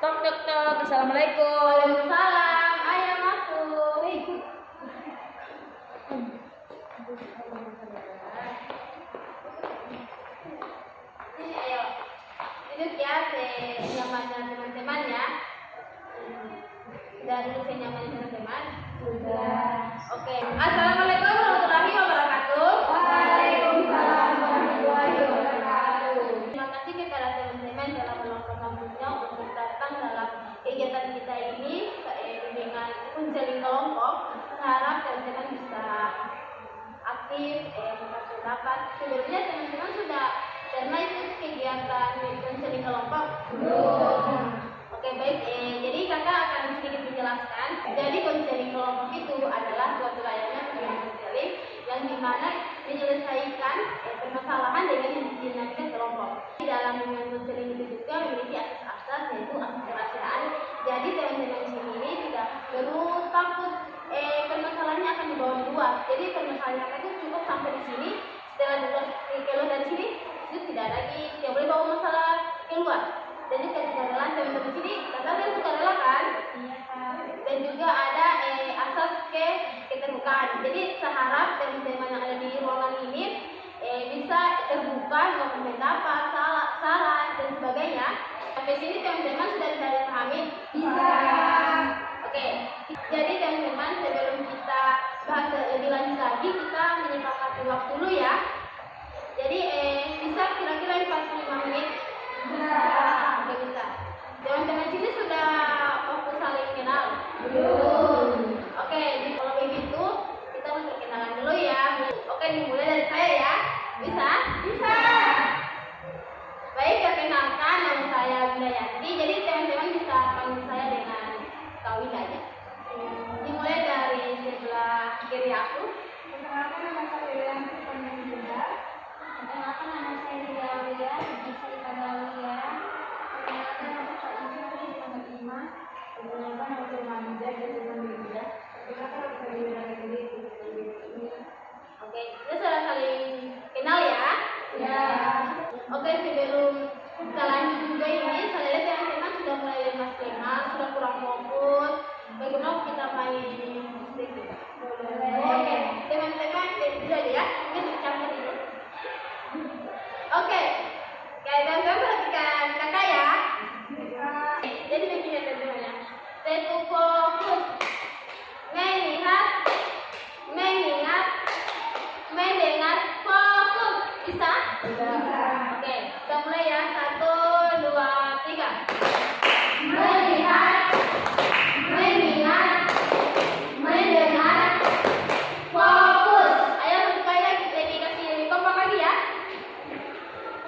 Tok tok tok. Assalamualaikum. Waalaikumsalam. Ayo masuk. Sini ayo. Duduk ya, senyamannya teman-teman ya. Sudah duduk senyamannya teman-teman? Sudah. Oke. Assalamualaikum warahmatullahi wabarakatuh. Waalaikumsalam warahmatullahi wabarakatuh. Terima kasih kepada teman-teman telah meluangkan waktunya untuk datang dalam kegiatan kita ini dengan konseling kelompok. Harap teman-teman bisa aktif, berpendapat. Sebelumnya teman-teman sudah pernah ikut kegiatan konseling kelompok? Belum. Oke, baik. Jadi kakak akan sedikit menjelaskan. Jadi konseling kelompok itu adalah suatu layanan konseling yang dimana menyelesaikan permasalahan dengan dinamika kelompok. Di dalam konseling itu juga memiliki asas-asas yaitu asas kerahasiaan. Jadi teman-teman sendiri tidak perlu takut permasalahannya akan dibawa keluar. Jadi permasalahannya itu cukup sampai di sini. Setelah keluar dari sini itu tidak lagi tidak boleh bawa masalah keluar. Dan juga sukarela teman-teman sini, kalian sukarela kan? Iya kan. Dan juga ada asas keterbukaan. Jadi saya harap teman-teman yang ada di ruangan ini bisa terbuka untuk pendapat, saran dan sebagainya. Sampai sini teman-teman sudah bisa dipahami? Bisa. Oke. Jadi teman-teman sebelum kita bahas lebih lanjut lagi kita menyepakati waktu dulu ya. Jadi bisa kira-kira 45 menit. Bisa. Oke, bisa. Teman-teman sini sudah waktu saling kenal? Belum. Oke, jadi kalau begitu kita mau perkenalan dulu ya. Oke, dimulai dari saya ya. Bisa? Bisa. Baik, perkenalkan nama saya Widayanti. Jadi teman-teman bisa panggil saya dengan Kak Wida aja. Dimulai dari sebelah kiri aku. Perkenalkan nama saya Widayanti Pemimpinan. Perkenalkan nama saya Ria, bisa dipanggil Ria. Perkenalkan nama saya Isri Pemimpinan. Perkenalkan nama saya Hamida dari Pemimpinan. Perkenalkan nama saya Widayanti Oke, kita sudah saling kenal ya? Ya. Oke, sebelum kita lanjut juga ini, saya lihat teman-teman sudah mulai lemas, sudah kurang fokus. Bagaimana kita main musik? Oke, teman-teman bisa aja ya, kita campur dulu. Oke, teman-teman perhatikan kakak ya. Jadi begini teman-teman ya, satu fokus, melihat, mengingat, mendengar, fokus. Bisa? Bisa. Oke, kita mulai ya. 1, 2, 3. Melihat, Mengingat, mendengar, fokus. Ayo mulai lagi, kita kasih kompak lagi ya.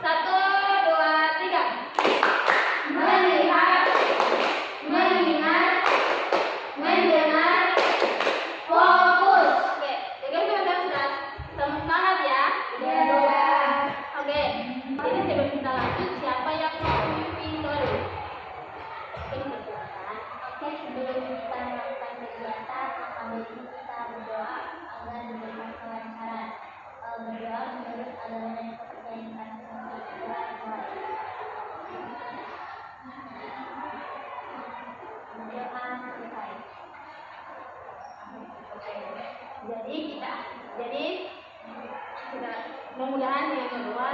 1, 2, 3. melihat, Mengingat, mendengar, fokus. Oke, jadi teman-teman sudah sama semangat ya. Ya. Oke, jadi sebelum kita lanjut, siapa yang mau memimpin dulu? Oke, sebelum kita melakukan kegiatan, kami kita berdoa agar diberikan kelancaran. Berdoa menurut agama dan kepercayaan masing-masing. Berdoa selesai. Jadi sudah mudah-mudahan yang kedua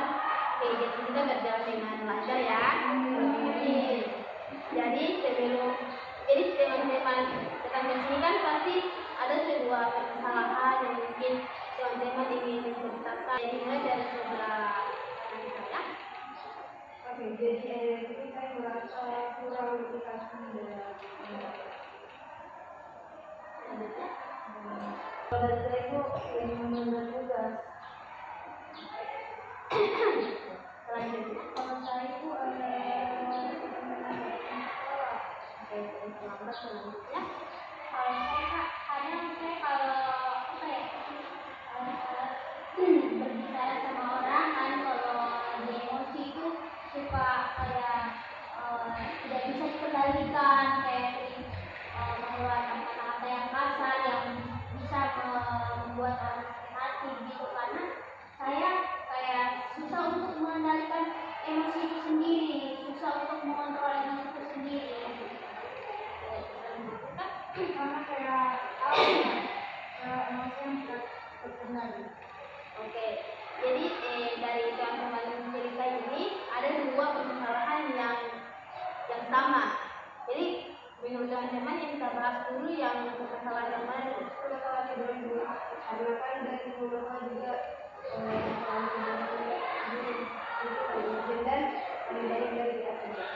kegiatan kita berjalan dengan lancar ya. Jadi teman-teman datang ke sini kan pasti ada sebuah permasalahan yang mungkin teman-teman ingin menceritakan. Jadi mulai dari sebelah kanan ya. Oke, jadi kita merasa kurang motivasi dan Selanjutnya. kalau dari saya itu yang mengenai tugas. Selanjutnya. Kalau saya itu Oke, selanjutnya. kalau saya kadang saya kalau apa ya berbicara sama orang kan kalau lagi emosi itu suka kayak tidak bisa dikendalikan, kayak sering mengeluarkan kata-kata yang kasar yang bisa membuat orang sakit hati gitu, karena saya kayak susah untuk mengendalikan emosi kembali. Oke, jadi dari teman-teman cerita ini ada dua permasalahan yang sama. Jadi menurut teman-teman yang kita bahas dulu yang permasalahan yang mana dulu? Permasalahan kedua dulu. Ada kan dari beberapa juga dan dari kita saja.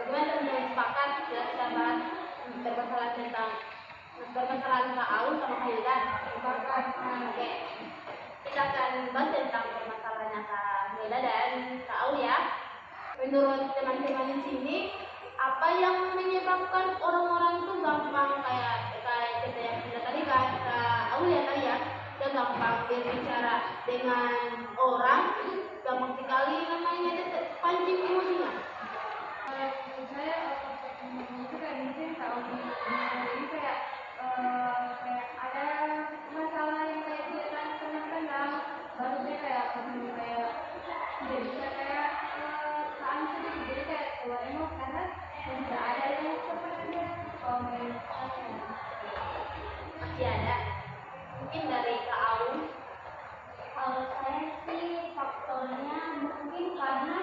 Bagaimana teman-teman sepakat kita bahas permasalahan tentang permasalahan Kak Aul sama Kak Hilda? Sepakat. Oke, kita akan bahas tentang permasalahannya Kak Hilda dan Kak Aul ya. Menurut teman-teman di sini, apa yang menyebabkan orang-orang itu gampang kayak kita yang kita tadi kan Kak Aul ya tadi ya, dia gampang berbicara dengan orang, gampang sekali namanya dia pancing emosinya. Menurut saya itu kayak mungkin kalau ini kayak ada masalah yang kayak dia tenang baru dia kayak tidak bisa kayak jadi kayak keluar emosi karena tidak ada yang sebenarnya Masih ada mungkin dari Kak Aul. Kalau saya sih faktornya mungkin karena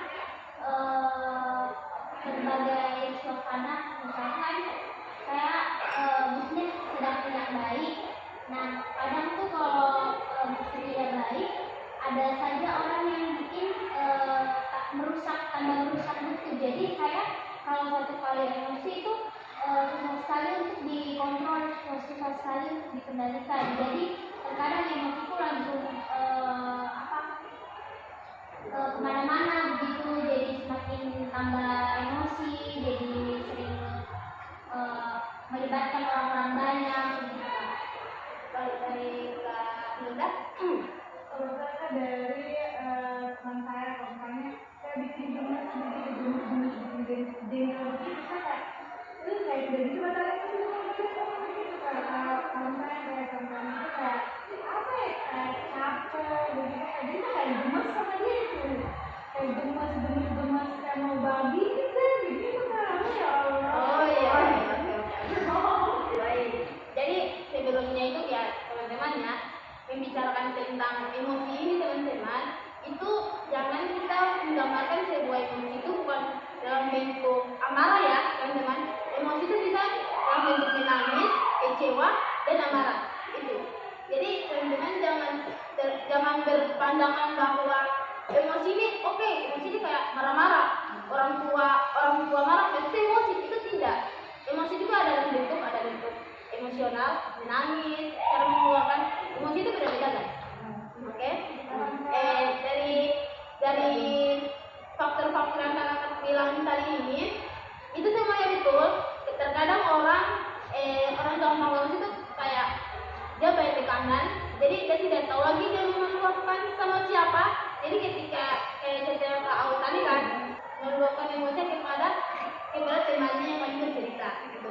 berbagai suasana, misalkan saya moodnya sedang tidak baik. Nah kadang tuh kalau moodnya tidak baik, ada saja orang yang bikin tambah merusak moodku. Jadi saya kalau satu kali emosi itu susah sekali untuk dikontrol, susah sekali untuk dikendalikan. Jadi terkadang emosiku langsung kemana-mana begitu, jadi semakin tambah emosi, jadi sering melibatkan orang-orang banyak begitu. Kalau dari Kak Hilda, kalau saya dari teman saya kalau misalnya saya bikin gemes begitu saya kayak tidak bisa batalin begitu kalau saya kayak contohnya itu kayak apa ya kayak capek begitu jadi saya kayak gemes sama dia itu kayak gemes kayak mau babi gitu kan ya Allah. oh iya, oke. Baik. Jadi sebelumnya itu ya teman-teman ya, membicarakan tentang emosi ini teman-teman, itu jangan kita menggambarkan sebuah emosi itu bukan dalam bentuk amarah ya teman-teman. Emosi itu bisa dalam bentuk menangis, kecewa, dan amarah itu. Jadi teman-teman jangan berpandangan bahwa emosi ini oke, emosi ini kayak marah-marah, orang tua marah itu emosi, itu tidak. Emosi juga ada bentuk emosional, menangis, cara mengeluarkan emosi itu beda-beda guys. Oke. Dari faktor-faktor yang kakak bilang tadi ini, itu semuanya betul. Terkadang orang gampang emosi itu kayak dia banyak tekanan, jadi dia tidak tahu lagi dia mau meluapkan sama siapa. Jadi ketika cerita Kak Aul tadi kan meluapkan emosi kepada temannya yang lagi bercerita gitu.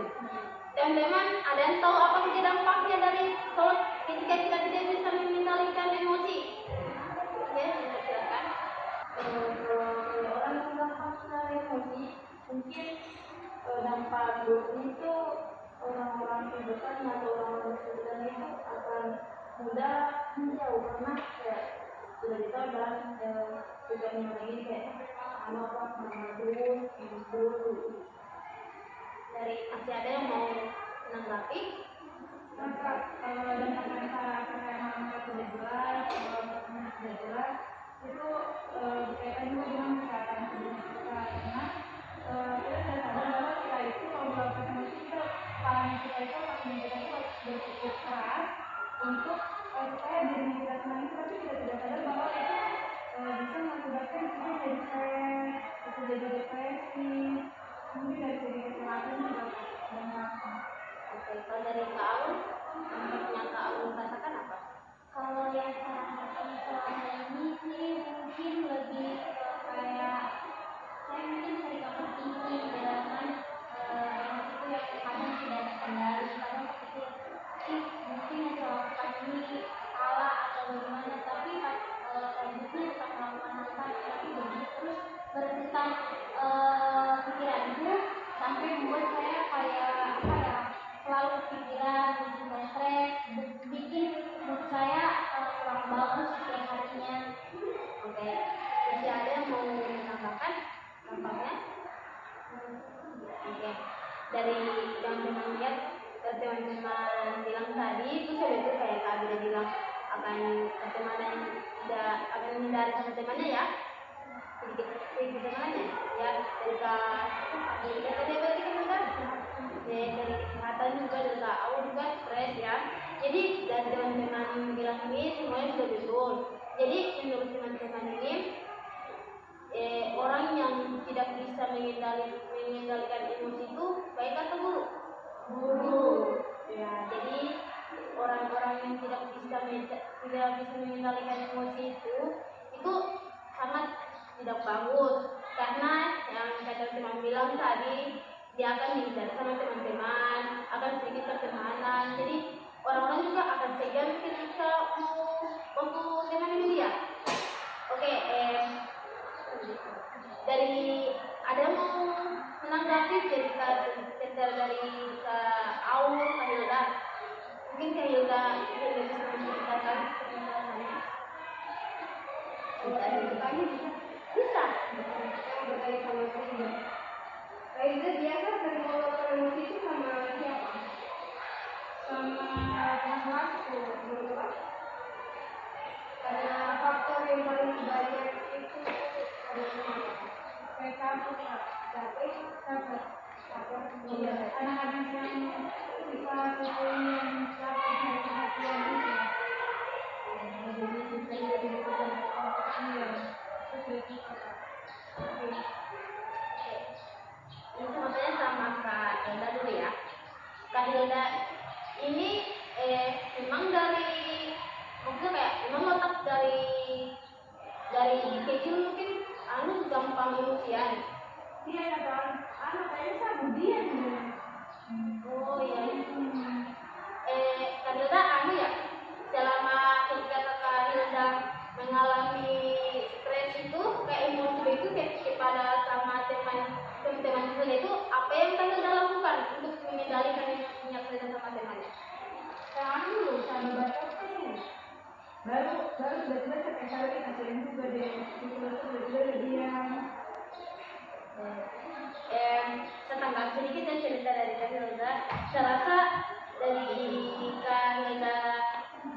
Teman-teman ada yang tahu apa saja dampaknya dari kalau ketika kita tidak bisa mengendalikan emosi? Ya, silakan. Orang yang gampang sekali emosi, mungkin dampak buruknya itu orang-orang terdekat atau orang-orang sekitar itu akan mudah menjauh karena kayak sudah ditambah juga yang lagi kayak apa mengadun, ibu. Dari masih ada yang mau menanggapi? Maka kalau dampak masalah kayak mama sudah jelas, kalau sudah jelas itu berkaitan juga dengan kesehatan tubuh kita karena kita sudah sadar bahwa kita itu kalau melakukan emosi kita kepalanya kita itu otaknya kita itu harus berpikir keras untuk supaya diri kita senang tapi kita tidak sadar bahwa itu bisa mengakibatkan kita jadi stres, bisa jadi depresi, mungkin dari segi kesehatan juga banyak. Oke, kalau dari Kak Aul, dampaknya Kak Aul rasakan apa? Kalau yang saya rasakan selama ini sih mungkin lebih kayak saya mungkin sering overthinking dengan itu yang kadang tidak terkendali, kadang pikir mungkin yang saya lakukan ini salah atau bagaimana, tapi pas selanjutnya tetap melakukan hal sama tapi begitu terus berputar pikiranku sampai membuat saya kayak apa ya selalu pikiran, bikin saya stres, bikin mood saya dari yang teman lihat, teman-teman bilang tadi itu sudah itu kayak Kak Bila bilang akan pertemanan tidak akan menghindari sama temannya ya, sedikit sedikit temannya ya, dari Kak Bila tadi apa lagi teman-teman, dari kesehatan juga, dari Kak Awu juga stres ya. Jadi dari teman-teman bilang ini semuanya sudah betul. Jadi menurut teman-teman ini orang yang tidak bisa mengendalikan emosi itu baik atau buruk? Buruk. Ya, jadi orang-orang yang tidak bisa mengendalikan emosi itu sangat tidak bagus, karena yang kata teman bilang tadi dia akan dihindari sama teman-teman, akan sedikit pertemanan. Jadi orang-orang juga akan segan ketika waktu teman ini dia. Oke, dari ada mau menanggapi cerita dari Kak Aul, Kak Hilda, mungkin Kak Hilda bisa menceritakan pengalamannya. Bisa. Berkait sama saya. Aida biasa terbawa emosi itu sama siapa? Sama yang kelasku dulu kan. Karena faktor yang paling banyak itu ada Kayak kamu Kak. capek, Capek. iya. Anak-anak yang bisa kumpulin yang capek dari perhatian itu. Iya. Itu Kak. Ini semuanya sama Kak Hilda dulu ya. Kak Hilda ini memang dari maksudnya kayak memang otak dari kecil mungkin gampang emosian. Iya kan, kayaknya saya budian ya. Oh iya. Kak Hilda ya, selama ketika Kak Hilda mengalami stres itu kayak emosi itu kepada sama teman-teman itu, apa yang Kak Hilda lakukan untuk mengendalikan emosinya sama temannya? Sekarang dulu saya baca tuh. Baru tiba-tiba saya kali kasihan juga deh. Tiba-tiba diam. Saya tambah sedikit ya cerita dari Kak Hilda. Saya rasa dari Kak Hilda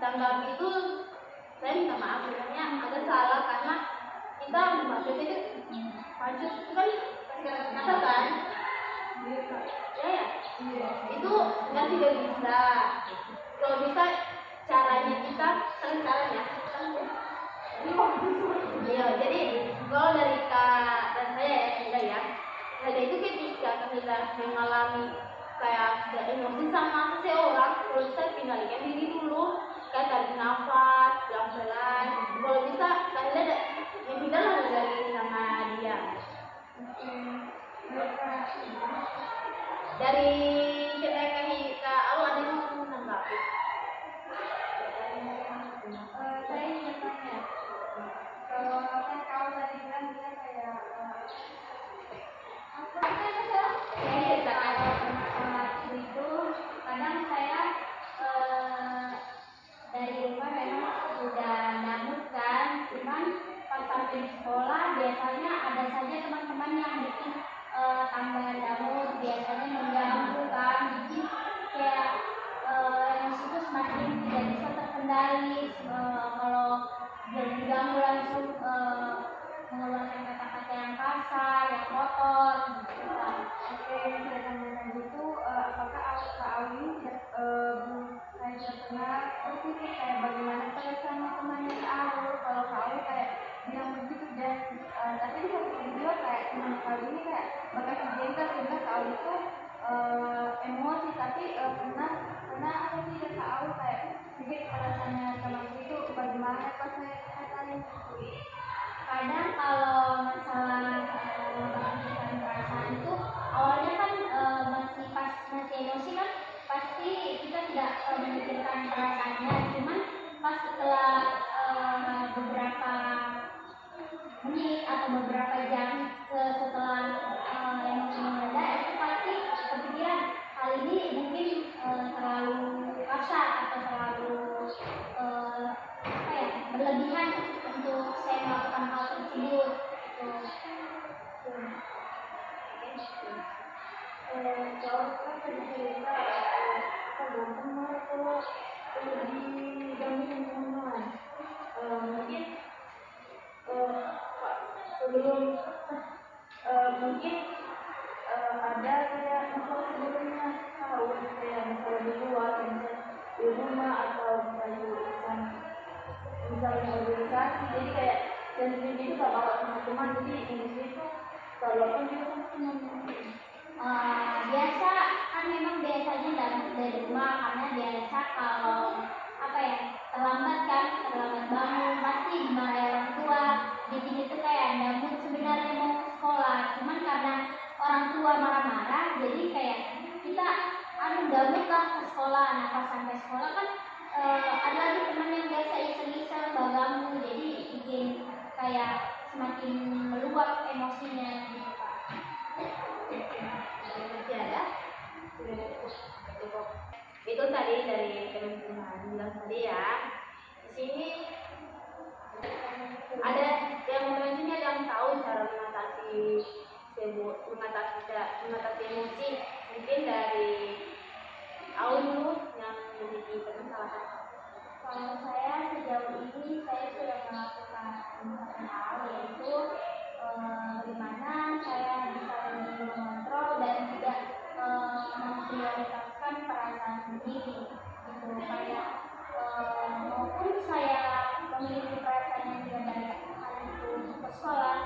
tanggap itu, saya minta maaf sebenarnya agak salah, karena kita membaca itu maju itu kan kasar kan? Ya, itu kan tidak bisa. Kalau bisa caranya kita sekarang ya. Iya, jadi kalau dari Kak dan saya ya, Hilda itu ketika kita mengalami kayak ada emosi sama seseorang, kalau bisa tinggalkan diri dulu, kayak tarik nafas pelan-pelan. Kalau bisa kalian menghindar dari sama dia. Dari Kak Aul ada yang mau menanggapi? Saya ingin tanya, kalau kan kau tadi bilang kita kayak Itu kadang saya dari rumah memang sudah nabut kan, cuman pas sampai di sekolah biasanya ada saja teman-teman yang bikin tambahan damut, biasanya mengganggu kan, jadi kayak emosi itu semakin tidak bisa terkendali. Kalau diganggu langsung mengeluarkan kata-kata yang kasar, yang kotor gitu kan. oke, saya tanya gitu, apakah Kak Auli saya tidak pernah berpikir kayak bagaimana saya sama temannya Kak Auli, kalau Kak Auli kayak bilang begitu, dan tapi di satu video kayak teman Kak Auli ini kayak bakal terjengkel sehingga Kak Auli itu emosi, tapi pernah apa tidak Kak Auli kayak sedikit perasaannya teman itu bagaimana pas saya tanya gitu. Kadang kalau masalah menunjukkan perasaan itu awalnya kan masih emosi kan pasti kita tidak memikirkan perasaannya, cuman pas setelah beberapa menit atau beberapa jam setelah emosi mereda, itu pasti kepikiran hal ini mungkin terlalu kasar atau terlalu berlebihan untuk saya melakukan hal tersebut. kalau kan tadi cerita apa gampang banget kalau didampingin teman. Mungkin sebelum mungkin ada kayak masalah sebelumnya tahu kayak masalah di luar, misalnya di rumah atau misalnya urusan misalnya organisasi, jadi kayak sensitif itu gak bawa sama teman, jadi Inggris itu kalau kan juga sama teman. Biasa kan memang biasanya dari rumah karena biasa kalau apa ya terlambat bangun pasti dimarahi orang tua. Di sini tuh kayak ada mood sebenarnya mau ke sekolah, cuman karena orang tua marah-marah jadi kayak kita gabut lah ke sekolah. Nah pas sampai sekolah kan ada lagi teman yang biasa iseng-iseng bagamu, jadi bikin kayak semakin meluap emosinya gitu Pak. Masih ada? Cukup. Itu tadi dari teman-teman bilang tadi ya. Di sini ada yang teman-teman yang tahu cara mengatasi emosi. Mungkin dari Aul dulu yang menjadi teman salah satu. Kalau saya sejauh ini saya sudah melakukan hal yaitu bagaimana saya bisa lebih mengontrol dan tidak memprioritaskan perasaan sendiri gitu, kayak maupun saya memiliki perasaan yang tidak baik hal itu ke sekolah,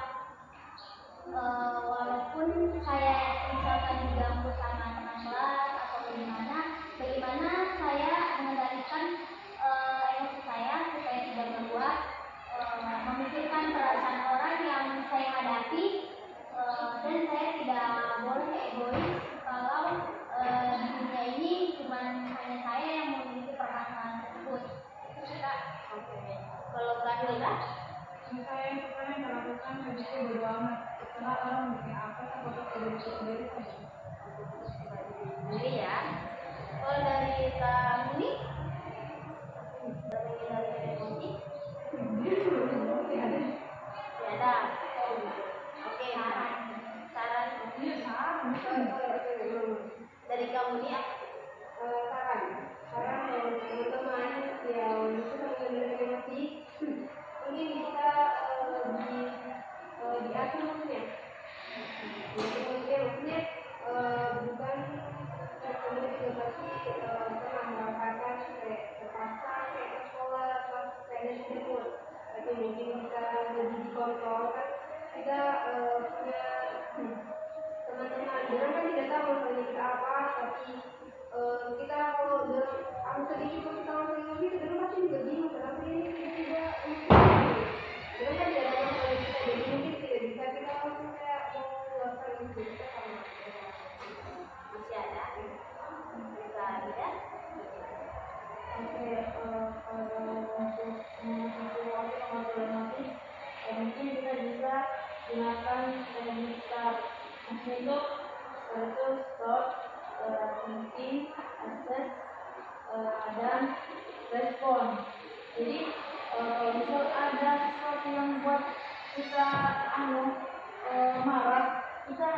walaupun saya misalkan diganggu sama teman kelas atau bagaimana saya mengendalikan emosi saya supaya tidak membuat memikirkan perasaan orang yang saya hadapi, dan saya tidak boleh egois kalau di dunia ini cuma hanya saya yang memiliki permasalahan tersebut. Itu sih Kak. Oke. Kalau Kak Hilda? Saya yang suka yang melakukan begitu bodo amat. Setelah orang bikin apa, saya fokus dari diri sendiri saja. Ini ya. Kalau dari Kak Muni? Dari emosi? Ya ada. Oke. Saran dari kamu nih ya? Saran dari teman-teman yang bisa mengendalikan emosi mungkin bisa diatur maksudnya. Maksudnya bukan kemudian juga pasti pernah merasakan kayak terpaksa kayak ke sekolah pas kayak tersebut, tapi mungkin bisa lebih dikontrol kan. Kita punya teman-teman dengan kan tidak tahu misalnya kita apa, tapi kita kalau dalam aku sedikit kita langsung emosi, kita pasti juga bingung kenapa ini tiba-tiba emosi. Dengan kan tidak ada masalah kita, jadi mungkin tidak bisa kita langsung kayak mengeluarkan itu kita sama. Masih ada? Bisa ada? Oke, kalau untuk mengatasi emosi, mungkin kita bisa gunakan teknik STAR. Maksudnya itu stop, thinking, assess, dan respon. Jadi misal ada sesuatu yang buat kita marah, kita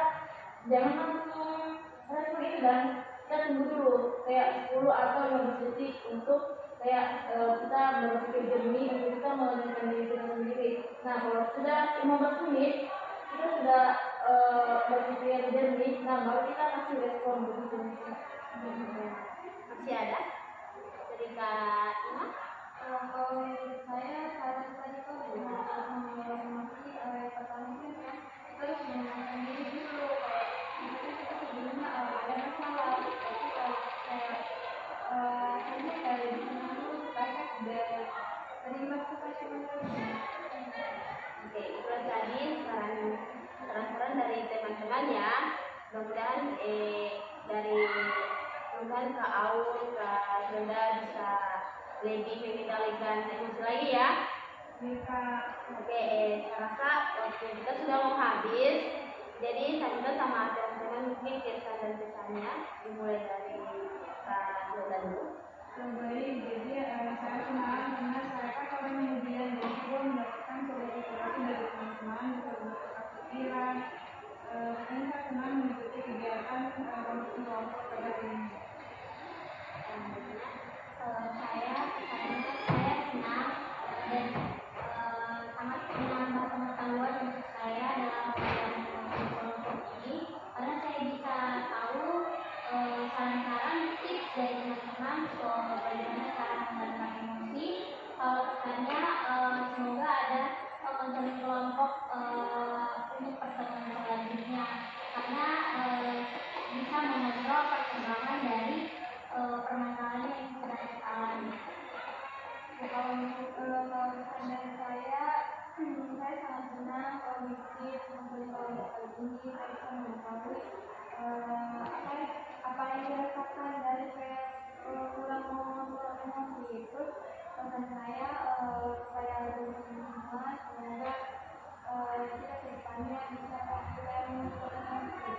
jangan langsung respon itu dan kita tunggu dulu kayak 10 atau 15 detik untuk kayak kita berpikir jernih untuk kita menenangkan diri kita sendiri. Nah kalau sudah 15 menit kita sudah berpikir jernih, nah baru kita kasih respon begitu. Masih ada? Dari Kak Ima? Kalau menurut saya saran tadi tuh mengelola emosi, pertama kan kita harus menenangkan diri dulu. Kayak kita sebelumnya ada masalah, tapi kalau kayak hanya kayak di sana dulu supaya sudah terima supaya menerima. Oke, itu tadi saran-saran dari teman-teman ya. Mudah-mudahan Kak Aul, Kak Hilda bisa lebih mengendalikan emosi lagi ya. Oke, saya rasa waktu kita sudah mau habis. Jadi saya sama teman-teman mungkin kesan dan pesannya dimulai dari Kak Hilda dulu. Baik, jadi saya senang karena saya kan orang yang ujian, jadi gue mendapatkan solusi dari teman-teman, bisa bertukar pikiran. Dan saya senang mengikuti kegiatan kegiatan kondisi kelompok pada hari ini? Saya senang dan sangat menambah pengetahuan untuk saya dalam melakukan kelompok ini karena saya bisa tahu saran-saran tips dari teman-teman soal bagaimana cara mengendalikan emosi. Kalau kesannya semoga ada konseling kelompok untuk pertemuan selanjutnya karena bisa mengontrol perkembangan dari permasalahan yang sedang kita alami. Kalau pesan dari saya sangat senang kalau bikin konseling kelompok kali ini. Saya bisa mengetahui apa yang dirasakan dari kayak kurang mengontrol emosi. Terus pesan saya supaya lebih semangat, semoga kita ke depannya bisa belajar mengontrol emosi.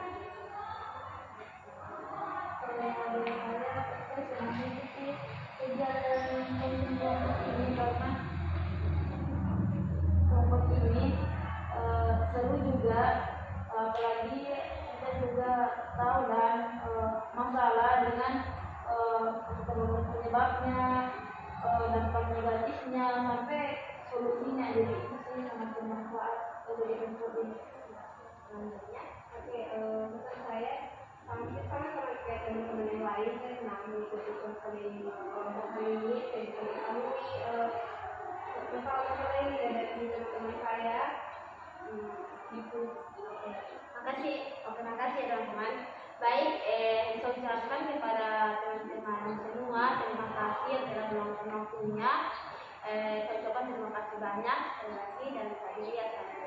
Kalau dari saya senang mengikuti kegiatan kelompok ini karena kelompok ini seru juga, apalagi kita juga tahu dan masalah dengan penyebabnya, dampak negatifnya sampai solusinya, jadi itu sih sangat bermanfaat bagi kelompok ini. Selanjutnya, pesan saya kita kalau kayak teman-teman yang lain, saya senang mengikuti konseling kelompok ini, saya bisa mengetahui masalah-masalah yang ada di teman-teman saya. Gitu. Terima kasih teman-teman. Baik, saya ucapkan kepada teman-teman semua, terima kasih yang telah meluangkan waktunya. Saya ucapkan terima kasih banyak sekali lagi dan akhiri. Assalamualaikum.